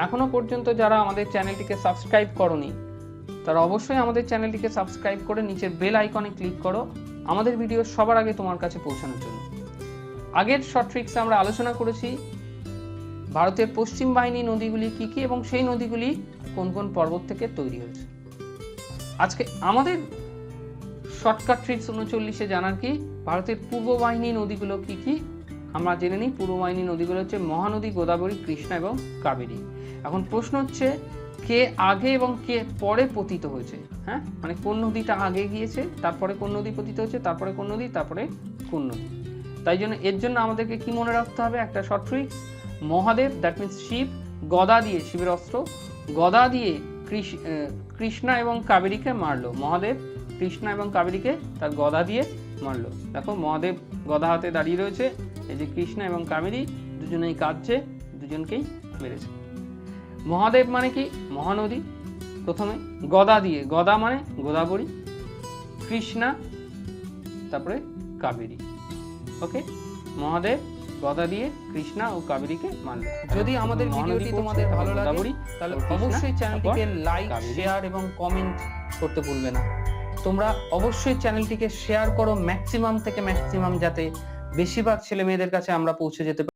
এখনো পর্যন্ত যারা আমাদের চ্যানেলটিকে সাবস্ক্রাইব করোনি তারা অবশ্যই আমাদের চ্যানেলটিকে সাবস্ক্রাইব করে নিচের বেল আইকনে ক্লিক করো আমাদের ভিডিও সবার আগে তোমার কাছে পৌঁছানোর জন্য। আগের শর্ট ট্রিক্সে আমরা আলোচনা করেছি ভারতের পশ্চিম বাহিনী নদীগুলি কি কি এবং সেই নদীগুলি কোন কোন পর্বত থেকে তৈরি হয়েছে। আজকে আমাদের শর্টকাট ট্রিক্স 39-এ জানার কি ভারতের পূর্ব বাহিনী নদীগুলো কি কি আমরা জেনে নিই। পূর্ব বাহিনী নদীগুলো হচ্ছে মহানদী, গোদাবরী, কৃষ্ণা এবং কাবেরী। এখন প্রশ্ন হচ্ছে কে আগে এবং কে পরে পতিত হয়েছে। হ্যাঁ, মানে কোন নদীটা আগে গিয়েছে, তারপরে কোন নদী পতিত হয়েছে, তারপরে কোন নদী, তারপরে কোন নদী। তাই জন্য এর জন্য আমাদেরকে কি মনে রাখতে হবে, একটা short tricks, Mahadev that means Shiva গদা দিয়ে, শিবের অস্ত্র গদা দিয়ে কৃষ্ণা এবং কাবেরীকে মারলো। মহাদেব কৃষ্ণা এবং কাবেরীকে তার গদা দিয়ে মারলো। দেখো মহাদেব গদা হাতে দাঁড়িয়ে রয়েছে, এই যে কৃষ্ণা এবং কাবেরী দুজনেই কাঁদছে, দুজনকেই মেরেছে। মহাদেব মানে কি মহানদী, প্রথমে গদা দিয়ে, গদা মানে গোদাবরী, কৃষ্ণা, তারপরে কাবেরী। ওকে, মহাদেব গদা দিয়ে কৃষ্ণা ও কাবেরীকে মারল। যদি আমাদের ভিডিওটি তোমাদের ভালো লাগে তাহলে অবশ্যই চ্যানেলটিকে লাইক, শেয়ার এবং কমেন্ট করতে ভুলবে না। তোমরা অবশ্যই চ্যানেলটিকে শেয়ার করো ম্যাক্সিমাম থেকে ম্যাক্সিমাম, যাতে বেশিরভাগ ছেলে মেয়েদের কাছে আমরা পৌঁছে যেতে পারি।